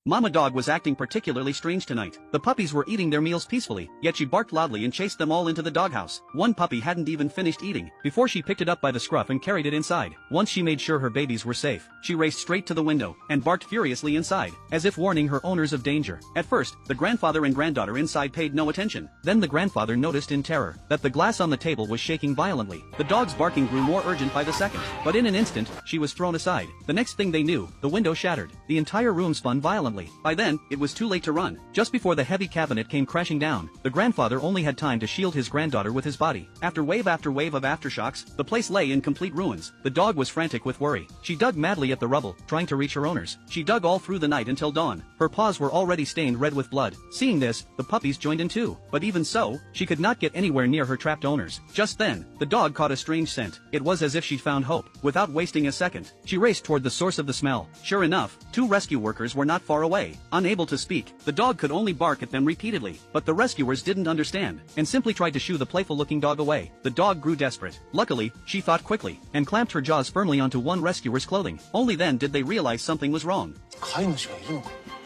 Mama Dog was acting particularly strange tonight. The puppies were eating their meals peacefully, yet she barked loudly and chased them all into the doghouse. One puppy hadn't even finished eating before she picked it up by the scruff and carried it inside. Once she made sure her babies were safe, she raced straight to the window and barked furiously inside, as if warning her owners of danger. At first, the grandfather and granddaughter inside paid no attention. Then the grandfather noticed in terror that the glass on the table was shaking violently. The dog's barking grew more urgent by the second, but in an instant, she was thrown aside. The next thing they knew, the window shattered. The entire room spun violently. By then, it was too late to run. Just before the heavy cabinet came crashing down, the grandfather only had time to shield his granddaughter with his body. After wave of aftershocks, the place lay in complete ruins. The dog was frantic with worry. She dug madly at the rubble, trying to reach her owners. She dug all through the night until dawn. Her paws were already stained red with blood. Seeing this, the puppies joined in too. But even so, she could not get anywhere near her trapped owners. Just then, the dog caught a strange scent. It was as if she'd found hope. Without wasting a second, she raced toward the source of the smell. Sure enough, two rescue workers were not far away. Unable to speak, the dog could only bark at them repeatedly. But the rescuers didn't understand, and simply tried to shoo the playful-looking dog away. The dog grew desperate. Luckily, she thought quickly, and clamped her jaws firmly onto one rescuer's clothing. Only then did they realize something was wrong.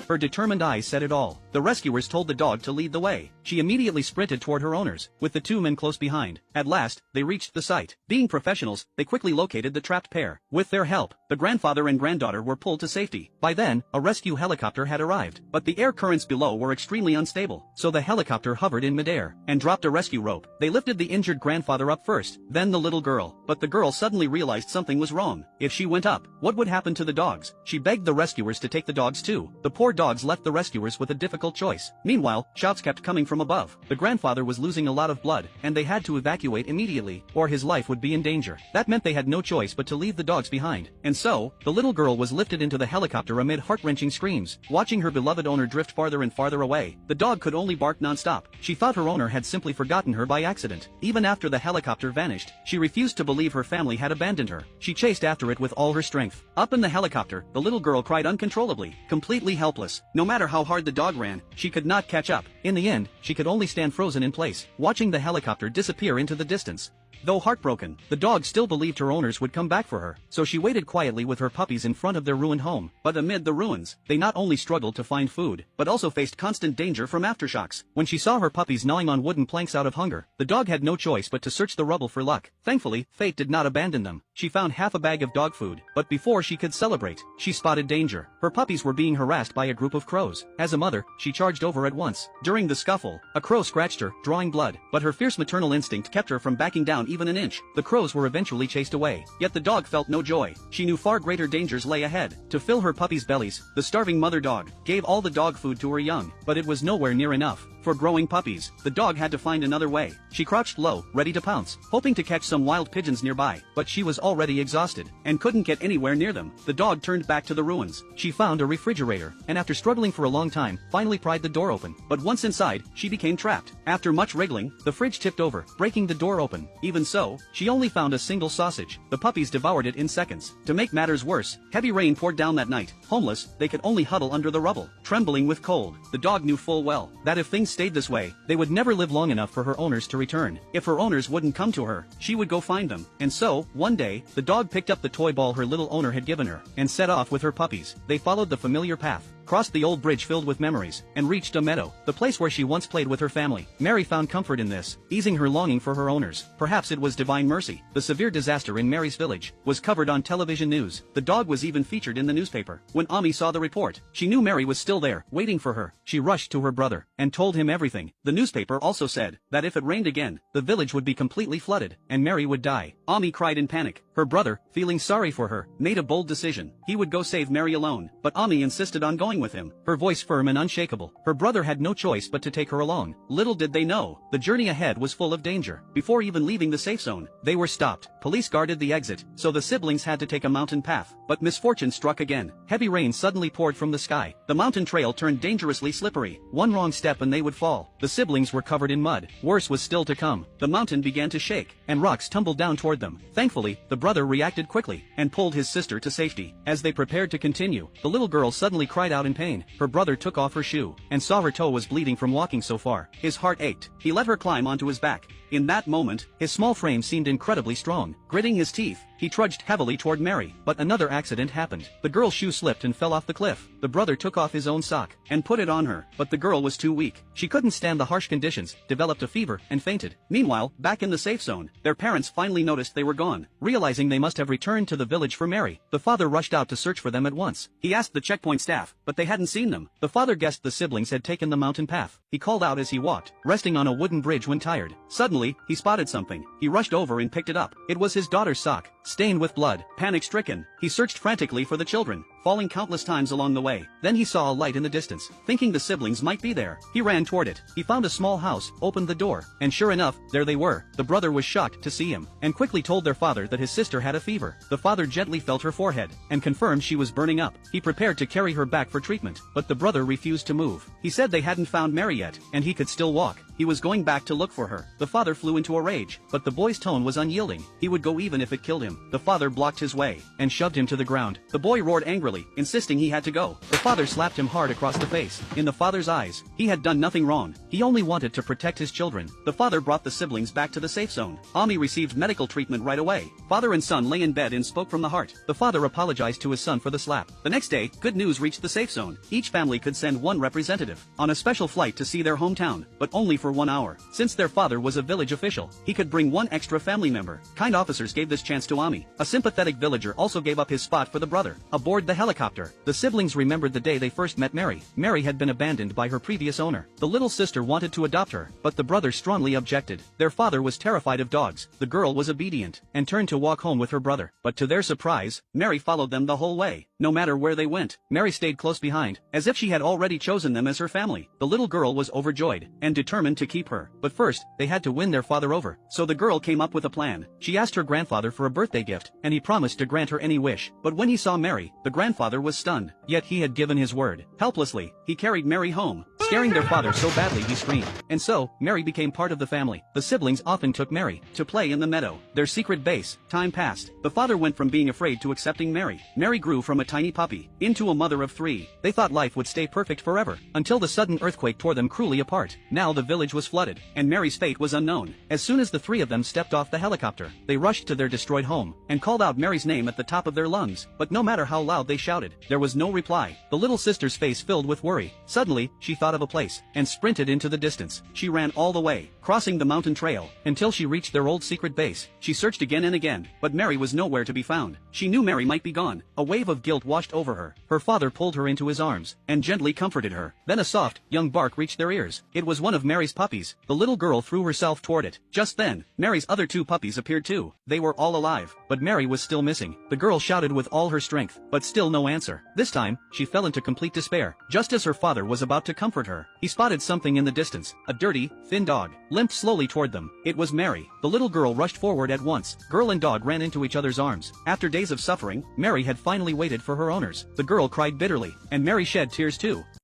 Her determined eyes said it all. The rescuers told the dog to lead the way. She immediately sprinted toward her owners, with the two men close behind. At last, they reached the site. Being professionals, they quickly located the trapped pair. With their help, the grandfather and granddaughter were pulled to safety. By then, a rescue helicopter had arrived, but the air currents below were extremely unstable, so the helicopter hovered in midair and dropped a rescue rope. They lifted the injured grandfather up first, then the little girl. But the girl suddenly realized something was wrong. If she went up, what would happen to the dogs? She begged the rescuers to take the dogs too. The poor dogs left the rescuers with a difficult choice. Meanwhile, shouts kept coming from above. The grandfather was losing a lot of blood, and they had to evacuate immediately, or his life would be in danger. That meant they had no choice but to leave the dogs behind. And so, the little girl was lifted into the helicopter amid heart-wrenching screams. Watching her beloved owner drift farther and farther away, the dog could only bark non-stop. She thought her owner had simply forgotten her by accident. Even after the helicopter vanished, she refused to believe her family had abandoned her. She chased after it with all her strength. Up in the helicopter, the little girl cried uncontrollably, completely helpless. No matter how hard the dog ran, she could not catch up. In the end, she could only stand frozen in place, watching the helicopter disappear into the distance. Though heartbroken, the dog still believed her owners would come back for her, so she waited quietly with her puppies in front of their ruined home. But amid the ruins, they not only struggled to find food, but also faced constant danger from aftershocks. When she saw her puppies gnawing on wooden planks out of hunger, the dog had no choice but to search the rubble for luck. Thankfully, fate did not abandon them. She found half a bag of dog food, but before she could celebrate, she spotted danger. Her puppies were being harassed by a group of crows. As a mother, she charged over at once. During the scuffle, a crow scratched her, drawing blood, but her fierce maternal instinct kept her from backing down even an inch. The crows were eventually chased away, yet the dog felt no joy. She knew far greater dangers lay ahead. To fill her puppies' bellies, the starving mother dog gave all the dog food to her young, but it was nowhere near enough. For growing puppies, the dog had to find another way. She crouched low, ready to pounce, hoping to catch some wild pigeons nearby, but she was already exhausted, and couldn't get anywhere near them. The dog turned back to the ruins. She found a refrigerator, and after struggling for a long time, finally pried the door open. But once inside, she became trapped. After much wriggling, the fridge tipped over, breaking the door open. Even so, she only found a single sausage. The puppies devoured it in seconds. To make matters worse, heavy rain poured down that night. Homeless, they could only huddle under the rubble, trembling with cold. The dog knew full well that if things stayed this way, they would never live long enough for her owners to return. If her owners wouldn't come to her, she would go find them. And so, one day, the dog picked up the toy ball her little owner had given her, and set off with her puppies. They followed the familiar path, crossed the old bridge filled with memories, and reached a meadow, the place where she once played with her family. Mary found comfort in this, easing her longing for her owners. Perhaps it was divine mercy. The severe disaster in Mary's village was covered on television news. The dog was even featured in the newspaper. When Ami saw the report, she knew Mary was still there, waiting for her. She rushed to her brother, and told him everything. The newspaper also said that if it rained again, the village would be completely flooded, and Mary would die. Ami cried in panic. Her brother, feeling sorry for her, made a bold decision. He would go save Mary alone, but Ami insisted on going with him, her voice firm and unshakable. Her brother had no choice but to take her along. Little did they know, the journey ahead was full of danger. Before even leaving the safe zone, they were stopped. Police guarded the exit, so the siblings had to take a mountain path. But misfortune struck again. Heavy rain suddenly poured from the sky. The mountain trail turned dangerously slippery. One wrong step and they would fall. The siblings were covered in mud. Worse was still to come. The mountain began to shake, and rocks tumbled down toward them. Thankfully, the brother reacted quickly, and pulled his sister to safety. As they prepared to continue, the little girl suddenly cried out in pain. Her brother took off her shoe, and saw her toe was bleeding from walking so far. His heart ached. He let her climb onto his back, In that moment, his small frame seemed incredibly strong. Gritting his teeth, he trudged heavily toward Mary, but another accident happened. The girl's shoe slipped and fell off the cliff. The brother took off his own sock and put it on her, but the girl was too weak. She couldn't stand the harsh conditions, developed a fever, and fainted. Meanwhile, back in the safe zone, their parents finally noticed they were gone. Realizing they must have returned to the village for Mary, the father rushed out to search for them at once. He asked the checkpoint staff, but they hadn't seen them. The father guessed the siblings had taken the mountain path. He called out as he walked, resting on a wooden bridge when tired. Suddenly, he spotted something. He rushed over and picked it up. It was his daughter's sock, stained with blood. Panic-stricken, he searched frantically for the children, falling countless times along the way. Then he saw a light in the distance. Thinking the siblings might be there, he ran toward it. He found a small house, opened the door, and sure enough, there they were. The brother was shocked to see him, and quickly told their father that his sister had a fever. The father gently felt her forehead, and confirmed she was burning up. He prepared to carry her back for treatment, but the brother refused to move. He said they hadn't found Mary yet, and he could still walk. He was going back to look for her. The father flew into a rage, but the boy's tone was unyielding. He would go even if it killed him. The father blocked his way, and shoved him to the ground. The boy roared angrily, insisting he had to go. The father slapped him hard across the face. In the father's eyes, he had done nothing wrong. He only wanted to protect his children. The father brought the siblings back to the safe zone. Ami received medical treatment right away. Father and son lay in bed and spoke from the heart. The father apologized to his son for the slap. The next day, good news reached the safe zone. Each family could send one representative on a special flight to see their hometown, but only for 1 hour. Since their father was a village official, he could bring one extra family member. Kind officers gave this chance to Ami. A sympathetic villager also gave up his spot for the brother. Aboard the helicopter, the siblings remembered the day they first met Mary. Mary had been abandoned by her previous owner. The little sister wanted to adopt her, but the brother strongly objected. Their father was terrified of dogs. The girl was obedient, and turned to walk home with her brother. But to their surprise, Mary followed them the whole way. No matter where they went, Mary stayed close behind, as if she had already chosen them as her family. The little girl was overjoyed, and determined to keep her. But first, they had to win their father over. So the girl came up with a plan. She asked her grandfather for a birthday gift, and he promised to grant her any wish. But when he saw Mary, the grandfather was stunned. Yet he had given his word. Helplessly, he carried Mary home, scaring their father so badly he screamed. And so, Mary became part of the family. The siblings often took Mary to play in the meadow, their secret base. Time passed. The father went from being afraid to accepting Mary. Mary grew from a tiny puppy into a mother of 3. They thought life would stay perfect forever, until the sudden earthquake tore them cruelly apart. Now the village was flooded, and Mary's fate was unknown. As soon as the 3 of them stepped off the helicopter, they rushed to their destroyed home, and called out Mary's name at the top of their lungs. But no matter how loud they shouted, there was no reply. The little sister's face filled with worry. Suddenly, she thought of a place, and sprinted into the distance. She ran all the way, crossing the mountain trail, until she reached their old secret base. She searched again and again, but Mary was nowhere to be found. She knew Mary might be gone. A wave of guilt washed over her. Her father pulled her into his arms, and gently comforted her. Then a soft, young bark reached their ears. It was one of Mary's puppies. The little girl threw herself toward it. Just then, Mary's other 2 puppies appeared too. They were all alive, but Mary was still missing. The girl shouted with all her strength, but still no answer. This time, she fell into complete despair. Just as her father was about to comfort her, he spotted something in the distance. A dirty, thin dog limped slowly toward them. It was Mary. The little girl rushed forward at once. Girl and dog ran into each other's arms. After days of suffering, Mary had finally waited for her owners. The girl cried bitterly, and Mary shed tears too.